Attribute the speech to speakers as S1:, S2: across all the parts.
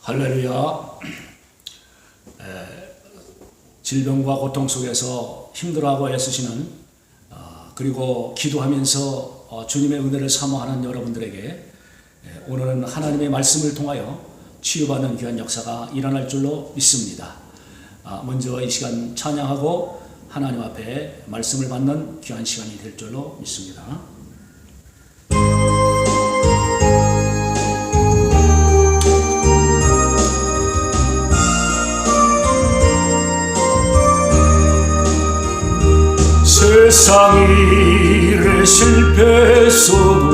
S1: 할렐루야. 질병과 고통 속에서 힘들어하고 애쓰시는 그리고 기도하면서 주님의 은혜를 사모하는 여러분들에게 오늘은 하나님의 말씀을 통하여 치유받는 귀한 역사가 일어날 줄로 믿습니다. 먼저 이 시간 찬양하고 하나님 앞에 말씀을 받는 귀한 시간이 될 줄로 믿습니다. 세상 일에 실패했어도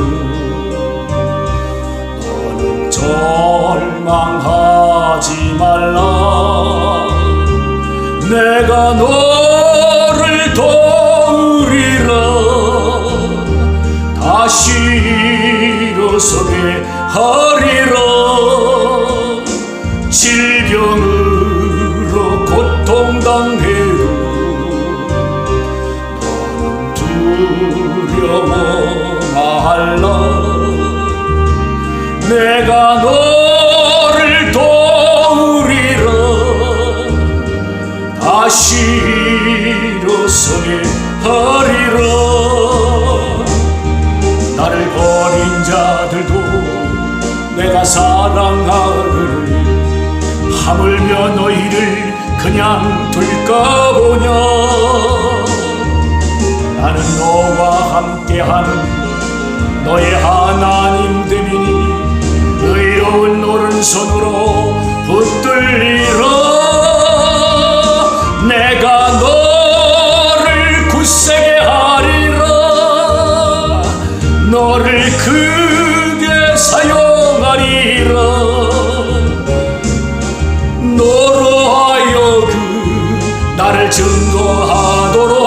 S1: 너는 절망하지 말라. 내가 너를 도우리라. 다시 일어서게 하리라. 질병으로 고통당해도 두려워 말라. 내가 너를 도우리라. 다시 일어서게 하리라. 나를 버린 자들도 내가 사랑하리라. 하물며 너희를 그냥 둘까 보냐. 나는 너와 함께하는 너의 하나님 됨이니 의로운 오른손으로 붙들리라. 내가 너를 굳세게 하리라. 너를 크게 사용하리라. 너로 하여금 나를 증거하도록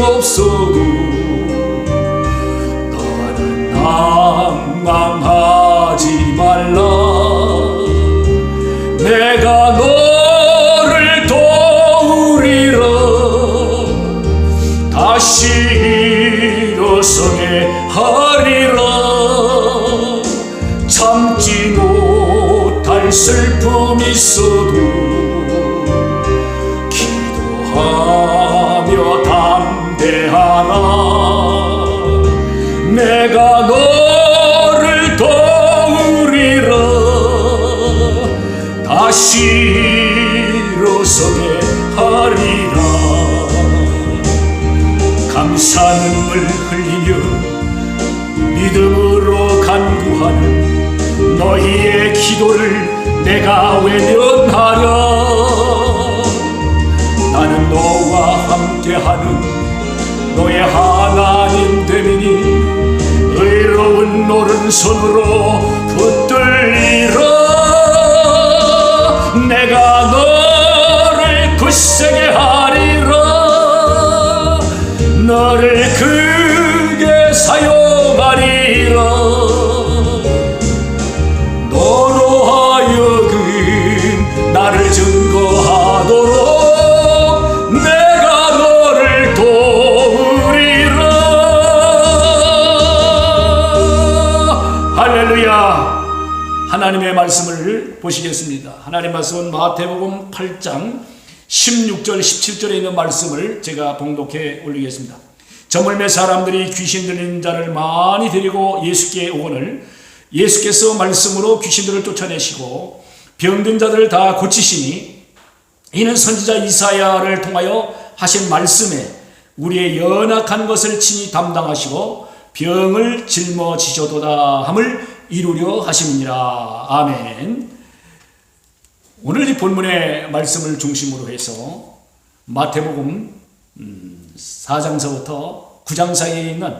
S1: 없어도 너는 낭망하지 말라. 내가 너를 도우리라. 다시 일어서게 하리라. 참지 못할 슬픔이 있어도 기도하며 담대하라. 내가 너를 도우리라. 다시 일어서게 하리라. 감사 눈물 흘리며 믿음으로 간구하는 너희의 기도를 내가 외면하랴. 나는 너와 함께하는 너의 하나님 됨이니 의로운 오른손으로 붙들리라. 내가 너를 굳세게 하리라. 너를 크게 사용하리라. 너로 하여금 나를 증거하도록 하나님의 말씀을 보시겠습니다. 하나님의 말씀은 마태복음 8장 16절 17절에 있는 말씀을 제가 봉독해 올리겠습니다. 저물매 사람들이 귀신 들린 자를 많이 데리고 예수께 오거늘 예수께서 말씀으로 귀신들을 쫓아내시고 병든 자들을 다 고치시니 이는 선지자 이사야를 통하여 하신 말씀에 우리의 연약한 것을 친히 담당하시고 병을 짊어지셔도다 함을 이루려 하심이니라. 아멘. 오늘 이 본문의 말씀을 중심으로 해서 마태복음 4장서부터 9장 사이에 있는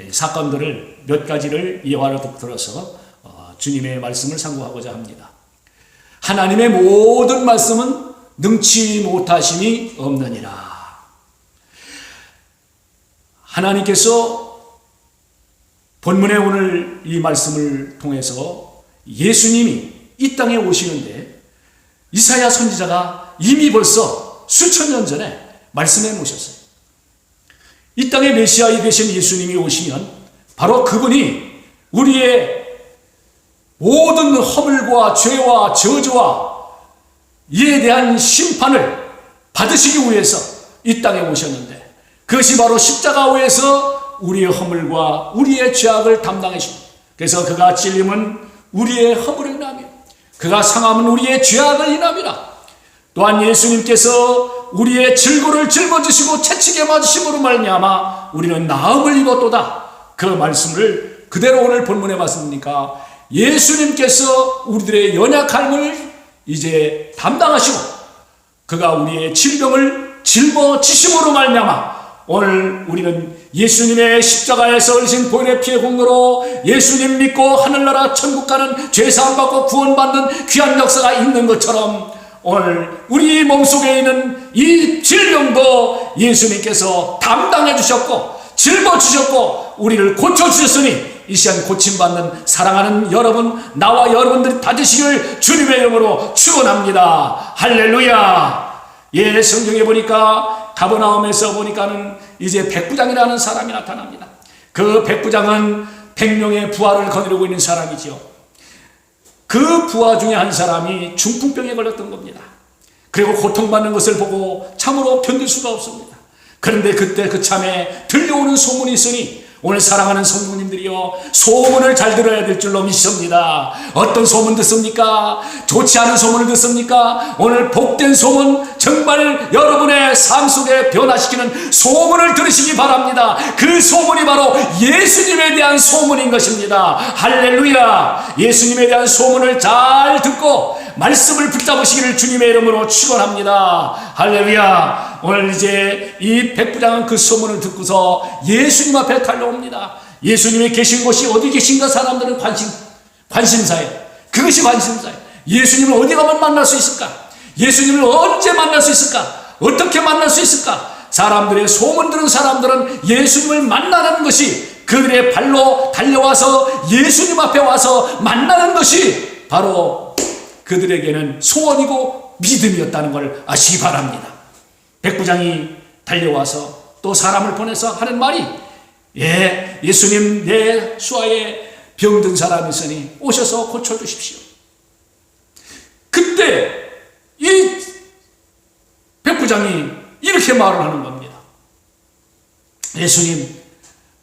S1: 사건들을 몇 가지를 예화로 들어서 주님의 말씀을 상고하고자 합니다. 하나님의 모든 말씀은 능치 못하심이 없느니라. 하나님께서 본문의 오늘 이 말씀을 통해서 예수님이 이 땅에 오시는데 이사야 선지자가 이미 벌써 수천 년 전에 말씀해 놓으셨어요. 이 땅의 메시아이 되신 예수님이 오시면 바로 그분이 우리의 모든 허물과 죄와 저주와 이에 대한 심판을 받으시기 위해서 이 땅에 오셨는데, 그것이 바로 십자가에서 우리의 허물과 우리의 죄악을 담당하십니다. 그래서 그가 찔림은 우리의 허물을 인하며 그가 상함은 우리의 죄악을 인함이라. 또한 예수님께서 우리의 질고를 짊어지시고 채찍에 맞으심으로 말미암아 우리는 나음을 입었도다. 그 말씀을 그대로 오늘 본문에 봤습니까? 예수님께서 우리들의 연약함을 이제 담당하시고 그가 우리의 질병을 짊어지심으로 말미암아 오늘 우리는 예수님의 십자가에서 흘리신 보혈의 피의 공로로 예수님 믿고 하늘나라 천국 가는 죄사함 받고 구원받는 귀한 역사가 있는 것처럼 오늘 우리 몸속에 있는 이 질병도 예수님께서 담당해 주셨고 짊어지셨고 우리를 고쳐주셨으니 이 시간 고침받는 사랑하는 여러분, 나와 여러분들이 다 되시길 주님의 이름으로 축원합니다. 할렐루야. 예, 성경에 보니까 가버나움에서 보니까는 이제 백부장이라는 사람이 나타납니다. 그 백부장은 100명의 부하를 거느리고 있는 사람이죠. 그 부하 중에 한 사람이 중풍병에 걸렸던 겁니다. 그리고 고통받는 것을 보고 참으로 견딜 수가 없습니다. 그런데 그때 그 참에 들려오는 소문이 있으니 오늘 사랑하는 성도님들이요, 소문을 잘 들어야 될 줄로 믿습니다. 어떤 소문 듣습니까? 좋지 않은 소문을 듣습니까? 오늘 복된 소문, 정말 여러분의 삶 속에 변화시키는 소문을 들으시기 바랍니다. 그 소문이 바로 예수님에 대한 소문인 것입니다. 할렐루야. 예수님에 대한 소문을 잘 듣고 말씀을 붙잡으시기를 주님의 이름으로 축원합니다. 할렐루야. 오늘 이제 이 백부장은 그 소문을 듣고서 예수님 앞에 달려옵니다. 예수님이 계신 곳이 어디 계신가 사람들은 관심사예요. 그것이 관심사예요. 예수님을 어디 가면 만날 수 있을까? 예수님을 언제 만날 수 있을까? 어떻게 만날 수 있을까? 사람들의 소문 들은 사람들은 예수님을 만나는 것이, 그들의 발로 달려와서 예수님 앞에 와서 만나는 것이 바로 그들에게는 소원이고 믿음이었다는 걸 아시기 바랍니다. 백부장이 달려와서 또 사람을 보내서 하는 말이, 예수님, 내 수하에 병든 사람이 있으니 오셔서 고쳐주십시오. 그때 이 백부장이 이렇게 말을 하는 겁니다. 예수님,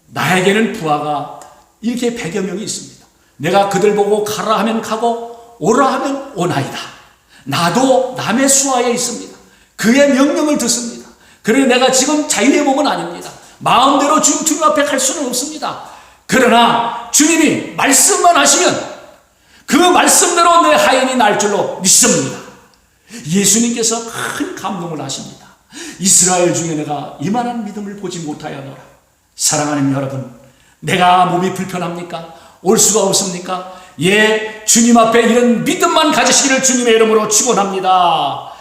S1: 나에게는 부하가 이렇게 100여 명이 있습니다. 내가 그들 보고 가라 하면 가고 오라 하면 오나이다. 나도 남의 수하에 있습니다. 그의 명령을 듣습니다. 그러나 내가 지금 자유의 몸은 아닙니다. 마음대로 주님 앞에 갈 수는 없습니다. 그러나 주님이 말씀만 하시면 그 말씀대로 내 하인이 날 줄로 믿습니다. 예수님께서 큰 감동을 하십니다. 이스라엘 중에 내가 이만한 믿음을 보지 못하였노라. 사랑하는 여러분, 내가 몸이 불편합니까? 올 수가 없습니까? 주님 앞에 이런 믿음만 가지시기를 주님의 이름으로 축원합니다.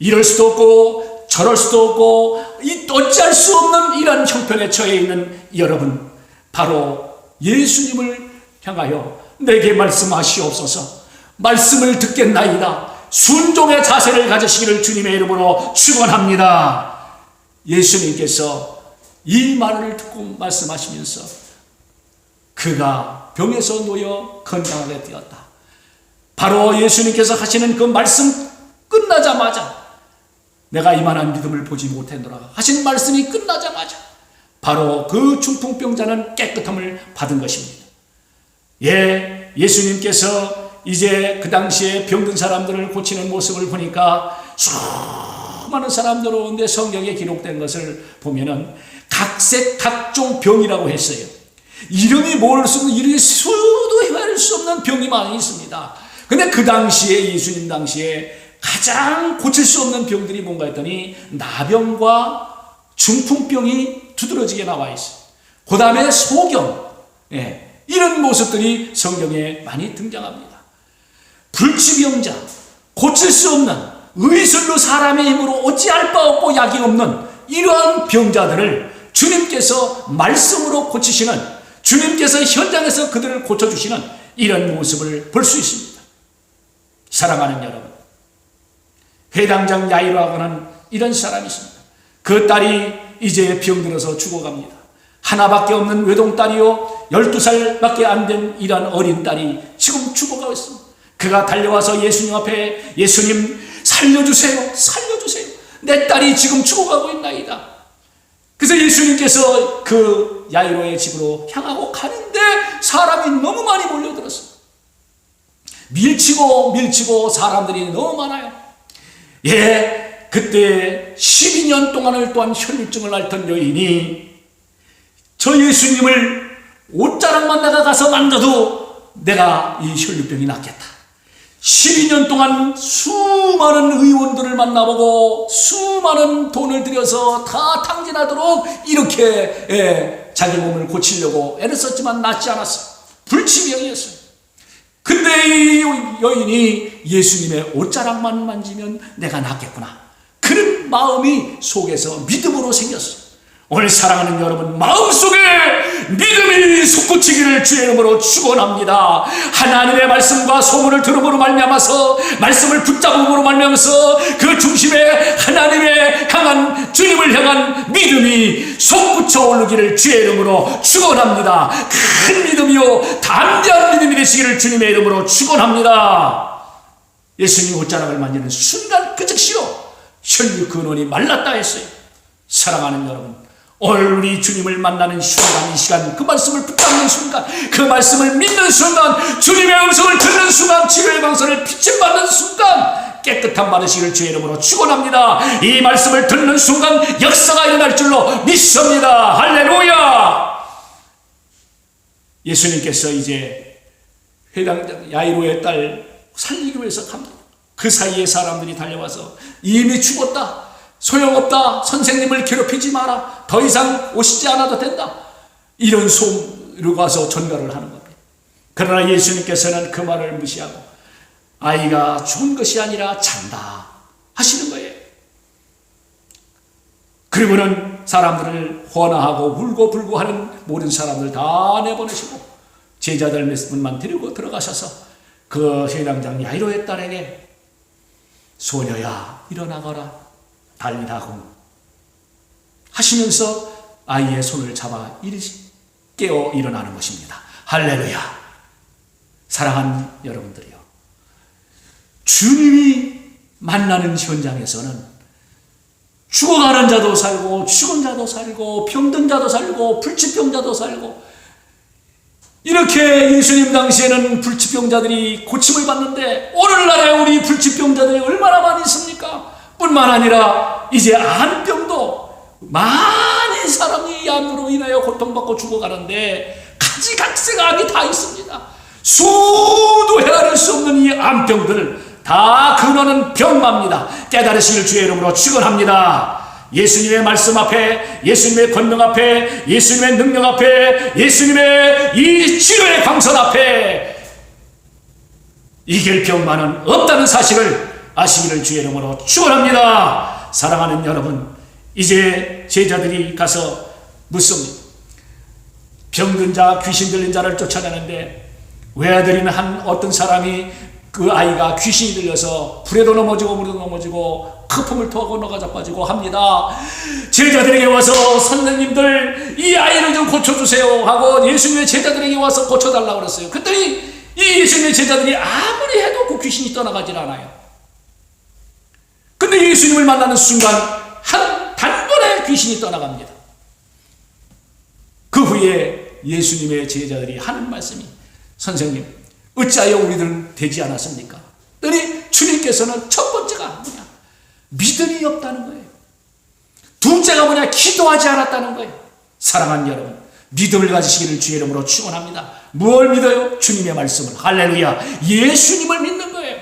S1: 이럴 수도 없고 저럴 수도 없고 어찌할 수 없는 이런 형편에 처해 있는 여러분, 바로 예수님을 향하여 내게 말씀하시옵소서. 말씀을 듣겠나이다. 순종의 자세를 가지시기를 주님의 이름으로 축원합니다. 예수님께서 이 말을 듣고 말씀하시면서 그가 병에서 놓여 건강하게 되었다. 바로 예수님께서 하시는 그 말씀 끝나자마자, 내가 이만한 믿음을 보지 못했노라 하신 말씀이 끝나자마자 바로 그 중풍병자는 깨끗함을 받은 것입니다. 예수님께서 이제 그 당시에 병든 사람들을 고치는 모습을 보니까 수많은 사람들 오는데 성경에 기록된 것을 보면은 각색 각종 병이라고 했어요. 이름이 모를 수 없는, 이름이 수도 헤아릴 수 없는 병이 많이 있습니다. 근데 그 당시에, 예수님 당시에 가장 고칠 수 없는 병들이 뭔가 했더니 나병과 중풍병이 두드러지게 나와 있어요. 그 다음에 소경, 이런 모습들이 성경에 많이 등장합니다. 불치병자, 고칠 수 없는, 의술로 사람의 힘으로 어찌할 바 없고 약이 없는 이러한 병자들을 주님께서 말씀으로 고치시는, 주님께서 현장에서 그들을 고쳐주시는 이런 모습을 볼 수 있습니다. 사랑하는 여러분, 회당장 야이로하고 하는 이런 사람이 있습니다. 그 딸이 이제 병들어서 죽어갑니다. 하나밖에 없는 외동딸이요 12살밖에 안 된 이란 어린 딸이 지금 죽어가고 있습니다. 그가 달려와서 예수님 앞에, 예수님 살려주세요, 살려주세요, 내 딸이 지금 죽어가고 있나이다. 그래서 예수님께서 그 야이로의 집으로 향하고 가는데 사람이 너무 많이 몰려들었어요. 밀치고 사람들이 너무 많아요. 예, 그때 12년 동안을 또한 혈루증을 앓던 여인이 저 예수님을 옷자락만 내가 가서 만져도 내가 이 혈루병이 낫겠다. 12년 동안 수많은 의원들을 만나보고 수많은 돈을 들여서 다 탕진하도록 이렇게 자기 몸을 고치려고 애를 썼지만 낫지 않았어요. 불치병이었어요. 근데 이 여인이 예수님의 옷자락만 만지면 내가 낫겠구나, 그런 마음이 속에서 믿음으로 생겼어요. 오늘 사랑하는 여러분, 마음속에 믿음이 솟구치기를 주의 이름으로 축원합니다. 하나님의 말씀과 소문을 들음으로 말미암아서, 말씀을 붙잡음으로 말미암아서 그 중심에 하나님의 강한 주님을 향한 믿음이 솟구쳐 오르기를 주의 이름으로 축원합니다. 큰 믿음이요 담대한 믿음이 되시기를 주님의 이름으로 축원합니다. 예수님 옷자락을 만지는 순간 그 즉시로 혈류 근원이 말랐다 했어요. 사랑하는 여러분, 오늘 우리 주님을 만나는 순간, 이 시간 그 말씀을 붙잡는 순간, 그 말씀을 믿는 순간, 주님의 음성을 듣는 순간, 치료의 방선을 비침받는 순간 깨끗한 받으시기를 주의 이름으로 축원합니다. 이 말씀을 듣는 순간 역사가 일어날 줄로 믿습니다. 할렐루야. 예수님께서 이제 회당장 야이로의 딸 살리기 위해서 갑니다. 그 사이에 사람들이 달려와서 이미 죽었다, 소용없다, 선생님을 괴롭히지 마라, 더 이상 오시지 않아도 된다, 이런 소리로 가서 전가를 하는 겁니다. 그러나 예수님께서는 그 말을 무시하고 아이가 죽은 것이 아니라 잔다 하시는 거예요. 그리고는 사람들을 헌화하고 울고불고 하는 모든 사람들 다 내보내시고 제자들 몇 분만 데리고 들어가셔서 그 회당장 야이로의 딸에게 소녀야 일어나거라, 달리다கும் 하시면서 아이의 손을 잡아 깨어 일어나는 것입니다. 할렐루야. 사랑하는 여러분들이요, 주님이 만나는 현장에서는 죽어가는 자도 살고 죽은 자도 살고 병든 자도 살고 불치병자도 살고, 이렇게 예수님 당시에는 불치병자들이 고침을 받는데 오늘날에 우리 불치병자들이 얼마나 많이 있습니까? 뿐만 아니라 이제 암병도 많은 사람이 이 암으로 인하여 고통받고 죽어가는데 가지각색 암이 다 있습니다. 수도 헤아릴 수 없는 이 암병들 다 근원은 병마입니다. 깨달으시길 주의 이름으로 축원합니다. 예수님의 말씀 앞에, 예수님의 권능 앞에, 예수님의 능력 앞에, 예수님의 이 치료의 광선 앞에 이길 병만은 없다는 사실을 아시기를 주의 이름으로 축원합니다. 사랑하는 여러분, 이제 제자들이 가서 묻습니다. 병든 자, 귀신 들린 자를 쫓아내는데 외아들인 한 어떤 사람이 그 아이가 귀신이 들려서 불에도 넘어지고 물에도 넘어지고 거품을 토하고 너가 자빠지고 합니다. 제자들에게 와서 선생님들 이 아이를 좀 고쳐주세요 하고 예수님의 제자들에게 와서 고쳐달라고 그랬어요. 그랬더니 이 예수님의 제자들이 아무리 해도 그 귀신이 떠나가질 않아요. 근데 예수님을 만나는 순간 한 단번에 귀신이 떠나갑니다. 그 후에 예수님의 제자들이 하는 말씀이, 선생님 어찌하여 우리들은 되지 않았습니까? 그랬더니 주님께서는 첫 번째가 뭐냐? 믿음이 없다는 거예요. 둘째가 뭐냐? 기도하지 않았다는 거예요. 사랑하는 여러분, 믿음을 가지시기를 주의 이름으로 축원합니다. 무엇을 믿어요? 주님의 말씀을. 할렐루야. 예수님을 믿는 거예요.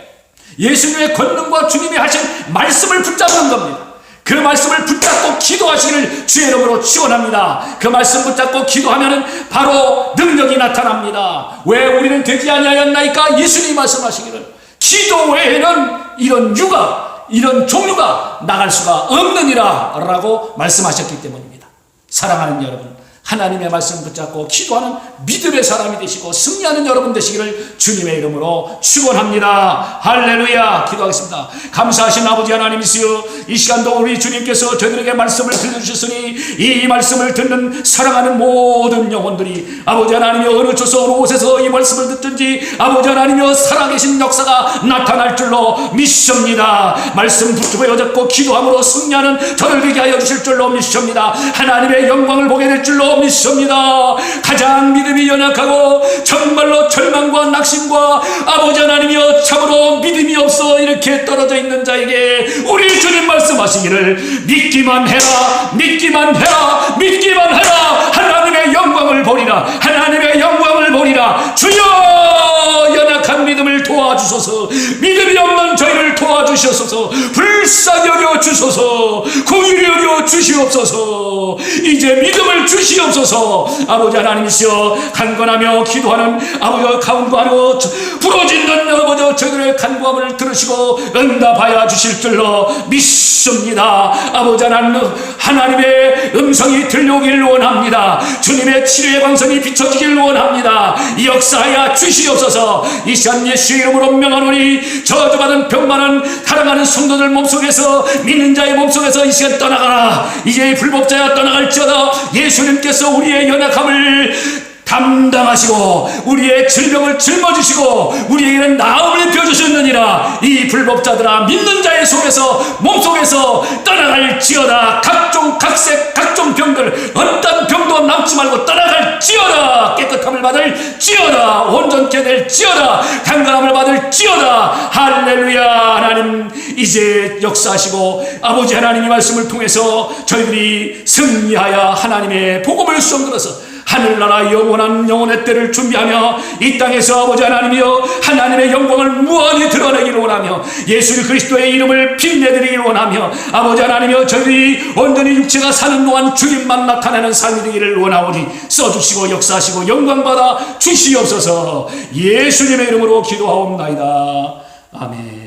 S1: 예수님의 권능과 주님이 하신 말씀을 붙잡는 겁니다. 그 말씀을 붙잡고 기도하시기를 주의 이름으로 축원합니다. 그 말씀 붙잡고 기도하면 바로 능력이 나타납니다. 왜 우리는 되지 아니하였나이까? 예수님이 말씀하시기를 기도 외에는 이런 유가, 이런 종류가 나갈 수가 없느니라 라고 말씀하셨기 때문입니다. 사랑하는 여러분, 하나님의 말씀 붙잡고 기도하는 믿음의 사람이 되시고 승리하는 여러분 되시기를 주님의 이름으로 축원합니다. 할렐루야. 기도하겠습니다. 감사하신 아버지 하나님이시여, 이 시간도 우리 주님께서 저희들에게 말씀을 들려주셨으니 이 말씀을 듣는 사랑하는 모든 영혼들이 아버지 하나님이 어느 조서 어느 곳에서 이 말씀을 듣든지 아버지 하나님이여 살아계신 역사가 나타날 줄로 믿습니다. 말씀 붙잡고 잡고 기도함으로 승리하는 저들 되게 하여 주실 줄로 믿습니다. 하나님의 영광을 보게 될 줄로 믿습니다. 가장 믿음이 연약하고 정말로 절망과 낙심과 아버지 하나님이여 참으로 믿음이 없어 이렇게 떨어져 있는 자에게 우리 주님 말씀하시기를 믿기만 해라, 믿기만 해라, 믿기만 해라. 하나님의 영광을 보리라, 하나님의 영광을 보리라. 주여 연약한 믿음을 도와주소서. 믿음이 없는 저희를 도와주시옵소서. 불쌍히 여겨 주소서. 공의를 여겨 주시옵소서. 이제 믿음을 주시옵소서. 아버지 하나님이시여, 간구하며 기도하는 아버지 간구하며 부러지는 아버지 저희들의 간구함을 들으시고 응답하여 주실 줄로 믿습니다. 아버지 하나님의 음성이 들려오기를 원합니다. 주님의 치료의 광선이 비춰지기를 원합니다. 역사하여 주시옵소서. 이 시간 예수의 이름으로 명하노니 저주받은 병만한 사랑하는 성도들 몸속에서 믿는 자의 몸속에서 이 시간 떠나가라. 이제 불법자야 떠나갈지어다. 예수님께서 우리의 연약함을 담당하시고 우리의 질병을 짊어지시고 우리에게는 나음을 펴주셨느니라. 이 불법자들아, 믿는 자의 속에서 몸속에서 떠나갈지어다. 각종 각색 각종 병들 어떤 병도 남지 말고 떠나갈지어다. 깨끗함을 받을지어다. 온전케 될지어다. 강건함을 받을지어다. 할렐루야. 하나님 이제 역사하시고 아버지 하나님의 말씀을 통해서 저희들이 승리하여 하나님의 복음을 수용들어서 하늘나라 영원한 영혼의 때를 준비하며 이 땅에서 아버지 하나님이여 하나님의 영광을 무한히 드러내기를 원하며 예수 그리스도의 이름을 빛내드리기를 원하며 아버지 하나님이여 저희들이 온전히 육체가 사는 동안 주님만 나타내는 삶이 되기를 원하오니 써주시고 역사하시고 영광받아 주시옵소서. 예수님의 이름으로 기도하옵나이다. 아멘.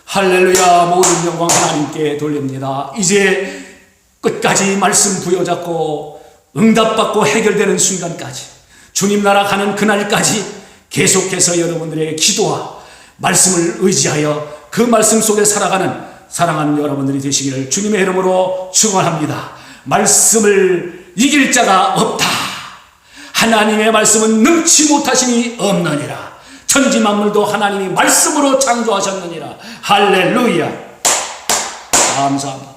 S1: 할렐루야. 모든 영광 하나님께 돌립니다. 이제 끝까지 말씀 부여잡고 응답받고 해결되는 순간까지 주님 나라 가는 그날까지 계속해서 여러분들의 기도와 말씀을 의지하여 그 말씀 속에 살아가는 사랑하는 여러분들이 되시기를 주님의 이름으로 축원합니다. 말씀을 이길 자가 없다. 하나님의 말씀은 능치 못하심이 없느니라. 천지 만물도 하나님이 말씀으로 창조하셨느니라. 할렐루야. 감사합니다.